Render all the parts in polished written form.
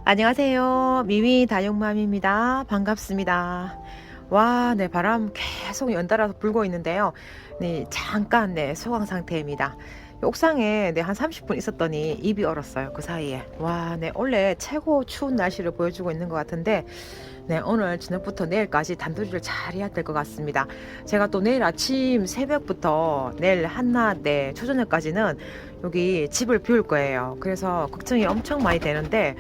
안녕하세요. 미미 다육맘입니다. 반갑습니다. 와, 네, 바람 계속 연달아서 불고 있는데요. 네, 잠깐, 네, 소강 상태입니다. 옥상에 네, 한 30분 있었더니 입이 얼었어요. 그 사이에. 와, 네, 원래 최고 추운 날씨를 보여주고 있는 것 같은데, 네, 오늘 저녁부터 내일까지 단도리를 잘 해야 될 것 같습니다. 제가 또 내일 아침 새벽부터 내일 한낮, 네, 초저녁까지는 여기 집을 비울 거예요. 그래서 걱정이 엄청 많이 되는데,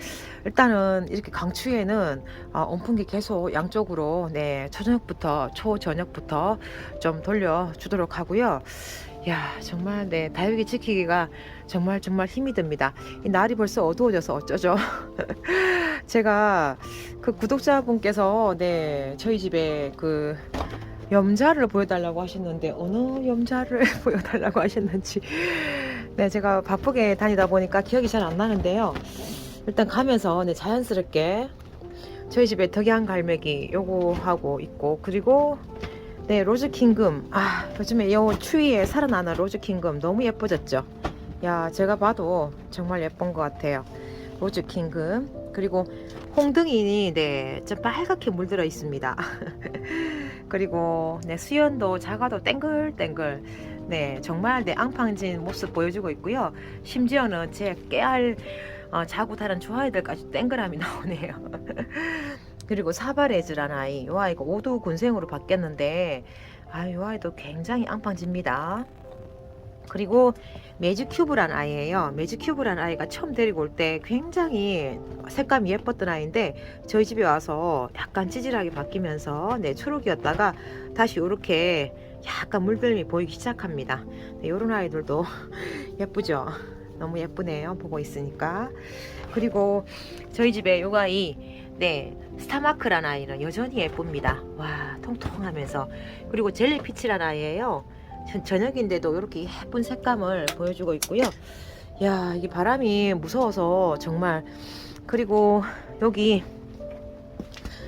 일단은 이렇게 강추위에는 온풍기 계속 양쪽으로 네, 초저녁부터 초저녁부터 좀 돌려주도록 하고요. 야, 정말 네, 다육이 지키기가 정말 힘이 듭니다. 이 날이 벌써 어두워져서 어쩌죠? 제가 그 구독자분께서 네, 저희 집에 그 염자를 보여달라고 하셨는데 어느 염자를 보여달라고 하셨는지 네, 제가 바쁘게 다니다 보니까 기억이 잘 안 나는데요. 일단 가면서 네, 자연스럽게 저희 집에 덕양 갈매기 요거 하고 있고, 그리고 네, 로즈 킹금. 요즘에 요 추위에 살아나는 로즈 킹금 너무 예뻐졌죠. 야, 제가 봐도 정말 예쁜 것 같아요. 로즈 킹금. 그리고 홍등이 네, 좀 빨갛게 물들어 있습니다. 그리고 네, 수연도 작아도 땡글땡글 네, 정말 네, 앙팡진 모습 보여주고 있고요. 심지어는 제 깨알 자고 다른 조아이들까지 땡그람이 나오네요. 그리고 사바레즈라는 아이, 요 아이가 5두 군생으로 바뀌었는데 요 아이도 굉장히 앙팡집니다. 그리고 매직큐브란 아이예요. 매직큐브란 아이가 처음 데리고 올 때 굉장히 색감이 예뻤던 아이인데 저희 집에 와서 약간 찌질하게 바뀌면서 네, 초록이었다가 다시 이렇게 약간 물들림이 보이기 시작합니다. 네, 이런 아이들도 예쁘죠. 너무 예쁘네요. 보고 있으니까. 그리고 저희 집에 요 아이 네, 스타마크란 아이는 여전히 예쁩니다. 와, 통통하면서. 그리고 젤리피치란 아이예요. 저녁인데도 이렇게 예쁜 색감을 보여주고 있고요. 야, 이게 바람이 무서워서 정말. 그리고 여기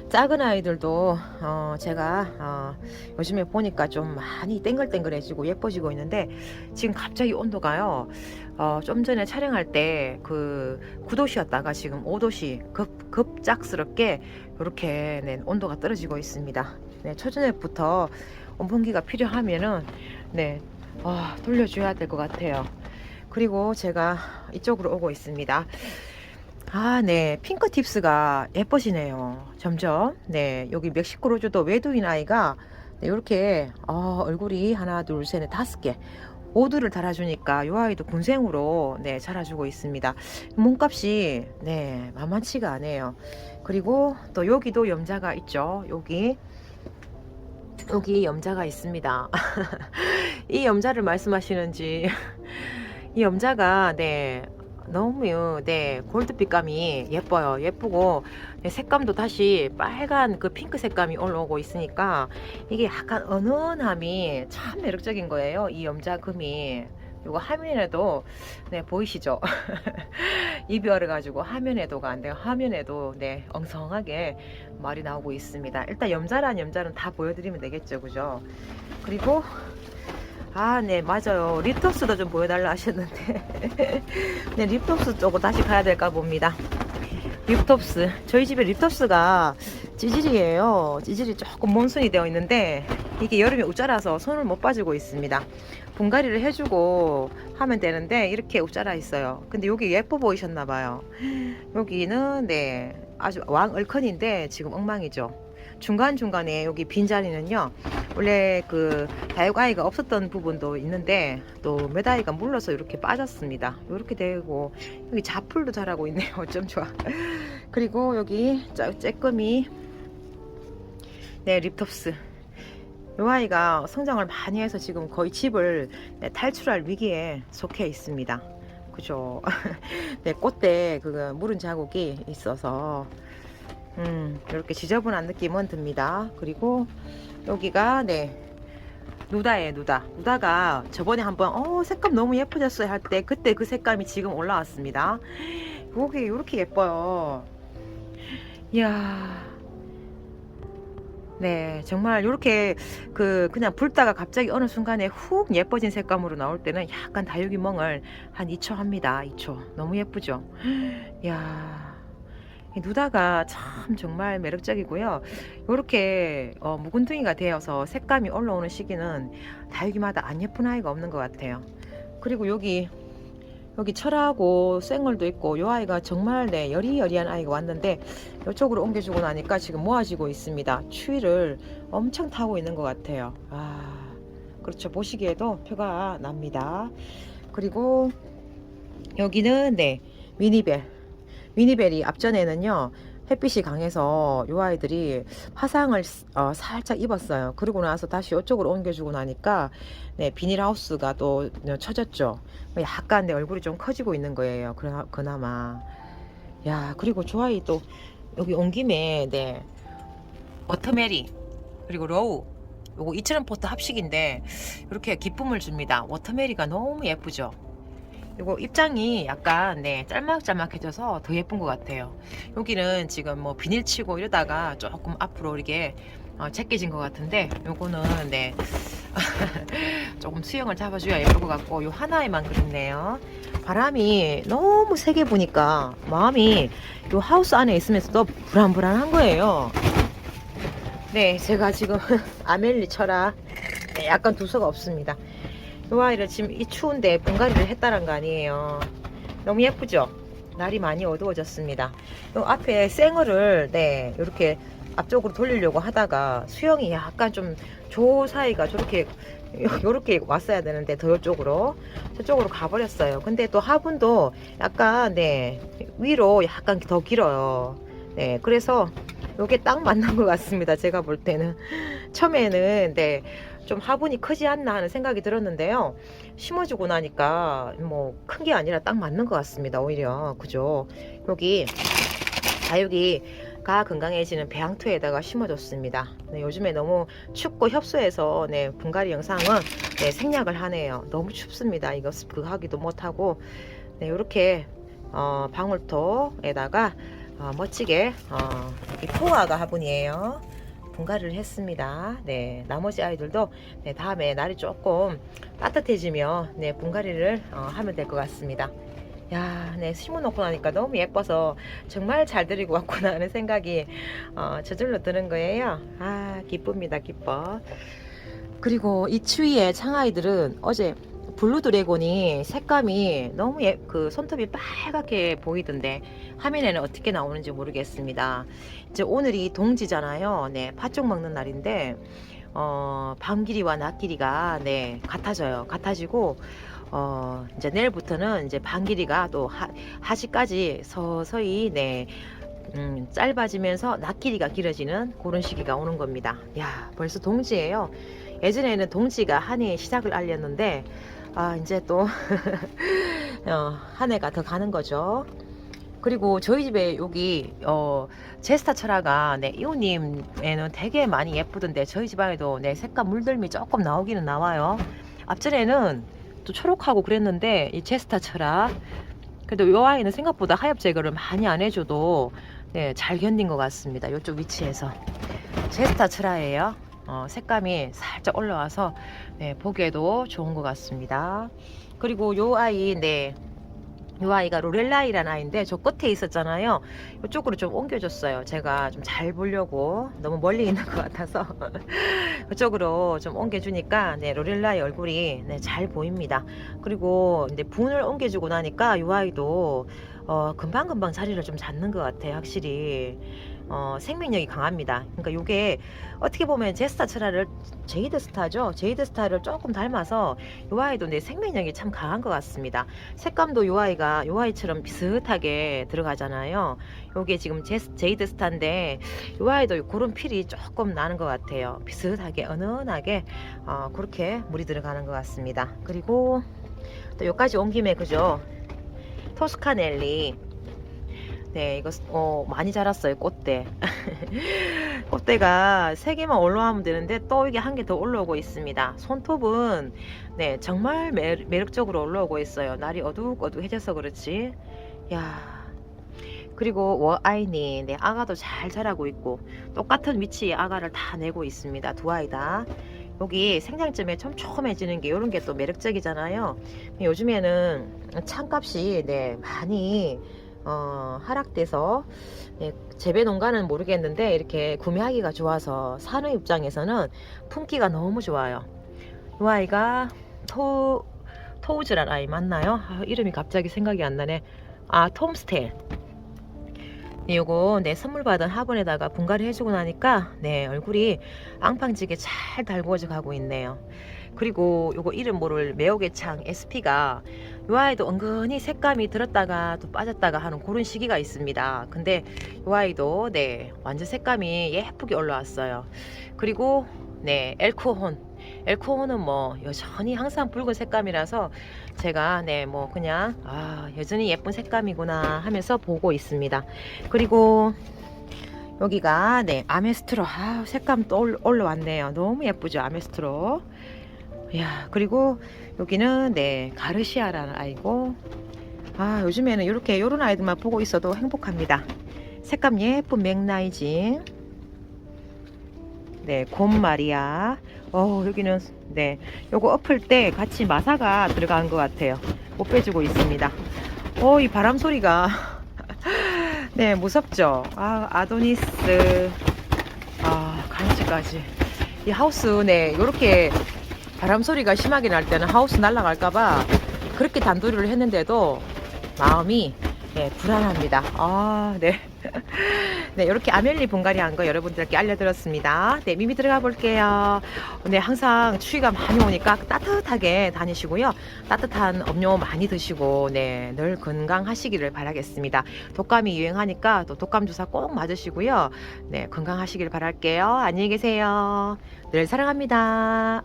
작은 아이들도 제가 요즘에 보니까 좀 많이 땡글땡글해지고 예뻐지고 있는데, 지금 갑자기 온도가요, 좀 전에 촬영할 때 그 9도씨였다가 지금 5도씨 급작스럽게 이렇게 네, 온도가 떨어지고 있습니다. 네, 초저녁부터 온풍기가 필요하면은 네, 돌려줘야 될 것 같아요. 그리고 제가 이쪽으로 오고 있습니다. 네, 핑크 팁스가 예뻐지네요. 점점. 네, 여기 멕시코 로즈도 외도인 아이가 네, 이렇게 얼굴이 하나, 둘, 셋, 넷, 5개. 5두를 달아주니까 이 아이도 군생으로 네, 자라주고 있습니다. 몸값이 네, 만만치가 않아요. 그리고 또 여기도 염자가 있죠. 여기 염자가 있습니다. 이 염자를 말씀하시는지 이 염자가 네, 너무 네, 골드빛감이 예뻐요. 예쁘고 네, 색감도 다시 빨간 그 핑크 색감이 올라오고 있으니까 이게 약간 은은함이 참 매력적인 거예요. 이 염자금이. 이거 화면에도 네, 보이시죠? 입이 얼어가지고 화면에도가 안 돼요. 화면에도 네, 엉성하게 말이 나오고 있습니다. 일단 염자란 염자는 다 보여드리면 되겠죠, 그죠? 그리고 네, 맞아요. 립톱스도 좀 보여달라 하셨는데 네, 립톱스 쪽으로 다시 가야 될까 봅니다. 립톱스, 저희 집에 립톱스가 찌질이에요. 찌질이 조금 mon순이 되어 있는데 이게 여름에 우짜라서 손을 못 빠지고 있습니다. 분갈이를 해주고 하면 되는데 이렇게 우짜라 있어요. 근데 여기 예뻐 보이셨나 봐요. 여기는 네, 아주 왕 얼큰인데 지금 엉망이죠. 중간중간에 여기 빈자리는요, 원래 그 다육아이가 없었던 부분도 있는데 또 매다이가 물러서 이렇게 빠졌습니다. 이렇게 되고 여기 자풀도 자라고 있네요. 좀 좋아. 그리고 여기 쬐끔이 네, 립톱스. 이 아이가 성장을 많이 해서 지금 거의 집을 네, 탈출할 위기에 속해 있습니다. 그죠? 네, 꽃대 그 물은 자국이 있어서 이렇게 지저분한 느낌은 듭니다. 그리고 여기가 네, 누다예요. 누다가 저번에 한번 색감 너무 예뻐졌어요 할 때 그때 그 색감이 지금 올라왔습니다. 여기 이렇게 예뻐요. 이야, 네, 정말 이렇게 그냥 불다가 갑자기 어느 순간에 훅 예뻐진 색감으로 나올 때는 약간 다육이 멍을 한 2초 합니다. 2초. 너무 예쁘죠? 이야, 이 누다가 참 정말 매력적이고요. 이렇게 묵은둥이가 되어서 색감이 올라오는 시기는 다육이마다 안 예쁜 아이가 없는 것 같아요. 그리고 여기 철하고 생얼도 있고, 요 아이가 정말 네 여리여리한 아이가 왔는데 이쪽으로 옮겨주고 나니까 지금 모아지고 있습니다. 추위를 엄청 타고 있는 것 같아요. 아, 그렇죠. 보시기에도 표가 납니다. 그리고 여기는 네 미니벨이 앞전에는요 햇빛이 강해서 요 아이들이 화상을 살짝 입었어요. 그러고 나서 다시 이쪽으로 옮겨주고 나니까 네 비닐하우스가 또 쳐졌죠. 약간 내 얼굴이 좀 커지고 있는 거예요. 그나마. 야, 그리고 저 아이 또 여기 온 김에 네 워터메리 그리고 로우, 요거 이처럼 포트 합식인데 이렇게 기쁨을 줍니다. 워터메리가 너무 예쁘죠. 이거 입장이 약간 네 짤막짤막해져서 더 예쁜 것 같아요. 여기는 지금 뭐 비닐 치고 이러다가 조금 앞으로 이렇게 제껴진 것 같은데, 요거는 네 조금 수영을 잡아줘야 예쁠 것 같고, 요 하나에만 그렇네요. 바람이 너무 세게 부니까 마음이 요 하우스 안에 있으면서도 불안불안한 거예요. 네, 제가 지금 아멜리 철아 네, 약간 두서가 없습니다. 이 아이를 지금 이 추운데 분갈이를 했다는 거 아니에요. 너무 예쁘죠? 날이 많이 어두워졌습니다. 요 앞에 생얼을 네 이렇게 앞쪽으로 돌리려고 하다가 수영이 약간 좀 조 사이가 저렇게 요렇게 왔어야 되는데 더 이쪽으로 저쪽으로 가버렸어요. 근데 또 화분도 약간 네 위로 약간 더 길어요. 네, 그래서 요게 딱 맞는 것 같습니다. 제가 볼 때는 처음에는 네 좀 화분이 크지 않나 하는 생각이 들었는데요. 심어주고 나니까 뭐 큰 게 아니라 딱 맞는 것 같습니다. 오히려 그죠? 여기 다육이가 건강해지는 배양토에다가 심어줬습니다. 네, 요즘에 너무 춥고 협소해서 네 분갈이 영상은 네, 생략을 하네요. 너무 춥습니다. 이거 그거 하기도 못하고 네 이렇게 방울토에다가 멋지게 이 포화가 화분이에요. 분갈이를 했습니다. 네, 나머지 아이들도 네, 다음에 날이 조금 따뜻해지면 네, 분갈이를 하면 될 것 같습니다. 야, 네, 심어놓고 나니까 너무 예뻐서 정말 잘 들이고 왔구나 하는 생각이 저절로 드는 거예요. 아, 기쁩니다, 기뻐. 그리고 이 추위에 창아이들은 어제 블루 드래곤이 색감이 너무 그 손톱이 빨갛게 보이던데 화면에는 어떻게 나오는지 모르겠습니다. 이제 오늘이 동지잖아요. 네, 팥죽 먹는 날인데 밤 길이와 낮 길이가 네 같아져요. 같아지고 이제 내일부터는 이제 밤 길이가 또 하시까지 서서히 네 짧아지면서 낮 길이가 길어지는 그런 시기가 오는 겁니다. 야, 벌써 동지예요. 예전에는 동지가 한 해의 시작을 알렸는데 이제 또 한 해가 더 가는 거죠. 그리고 저희 집에 여기 제스타 철화가 네 이호님에는 되게 많이 예쁘던데 저희 집안에도 네 색감 물들미 조금 나오기는 나와요. 앞전에는 또 초록하고 그랬는데 이 제스타 철화 그래도 이 아이는 생각보다 하엽 제거를 많이 안 해줘도 네, 잘 견딘 것 같습니다. 이쪽 위치에서 제스타 철화예요. 색감이 살짝 올라와서 네, 보기에도 좋은 것 같습니다. 그리고 요 아이 네. 이 아이가 로렐라이라는 아이인데 저 끝에 있었잖아요. 이쪽으로 좀 옮겨줬어요. 제가 좀 잘 보려고 너무 멀리 있는 것 같아서 이쪽으로 좀 옮겨주니까 네, 로렐라이 얼굴이 네, 잘 보입니다. 그리고 이제 분을 옮겨주고 나니까 이 아이도 금방금방 자리를 좀 잡는 것 같아요. 확실히 생명력이 강합니다. 그러니까 이게 어떻게 보면 제스타 철화를 제이드 스타죠. 제이드 스타를 조금 닮아서 이 아이도 내 생명력이 참 강한 것 같습니다. 색감도 이 아이가 이 아이처럼 비슷하게 들어가잖아요. 이게 지금 제이드 스타인데 이 아이도 그런 필이 조금 나는 것 같아요. 비슷하게 은은하게 그렇게 물이 들어가는 것 같습니다. 그리고 또 여기까지 온 김에 그죠? 토스카넬리 네, 이거 많이 자랐어요. 꽃대. 꽃대가 3개만 올라오면 되는데 또 이게 한 개 더 올라오고 있습니다. 손톱은 네, 정말 매력적으로 올라오고 있어요. 날이 어둑어둑해져서 그렇지. 야. 그리고 워아이니 네, 아가도 잘 자라고 있고 똑같은 위치에 아가를 다 내고 있습니다. 두 아이 다. 여기 생장점에 촘촘해지는 게 이런 게 또 매력적이잖아요. 요즘에는 창값이 네, 많이 하락돼서 예, 재배 농가는 모르겠는데 이렇게 구매하기가 좋아서 사는 입장에서는 품기가 너무 좋아요. 이 아이가 토우즈란 아이 맞나요? 이름이 갑자기 생각이 안 나네. 톰스테일. 네, 요거 내 선물 받은 화분에다가 분갈이 해주고 나니까 네, 얼굴이 앙팡지게 잘 달구어져 가고 있네요. 그리고 요거 이름 모를 매혹의창 SP가 요 아이도 은근히 색감이 들었다가 또 빠졌다가 하는 그런 시기가 있습니다. 근데 요 아이도 네, 완전 색감이 예쁘게 올라왔어요. 그리고 네, 엘코혼은 뭐 여전히 항상 붉은 색감이라서 제가 네, 뭐 그냥 여전히 예쁜 색감이구나 하면서 보고 있습니다. 그리고 여기가 네, 아메스트로 색감 또 올라왔네요. 너무 예쁘죠, 아메스트로. 야, 그리고 여기는 네, 가르시아라는 아이고, 요즘에는 이렇게 요런 아이들만 보고 있어도 행복합니다. 색감 예쁜 맥라이징, 네, 곰마리아. 여기는 네, 요거 엎을 때 같이 마사가 들어간 것 같아요. 못 빼주고 있습니다. 이 바람 소리가 네, 무섭죠. 아도니스, 간지까지. 이 하우스 네, 요렇게 바람 소리가 심하게 날 때는 하우스 날아갈까봐 그렇게 단도리를 했는데도 마음이 네, 불안합니다. 네. 네, 이렇게 아멜리 분갈이 한 거 여러분들께 알려드렸습니다. 네, 미미 들어가 볼게요. 네, 항상 추위가 많이 오니까 따뜻하게 다니시고요. 따뜻한 음료 많이 드시고, 네, 늘 건강하시기를 바라겠습니다. 독감이 유행하니까 또 독감 주사 꼭 맞으시고요. 네, 건강하시길 바랄게요. 안녕히 계세요. 늘 사랑합니다.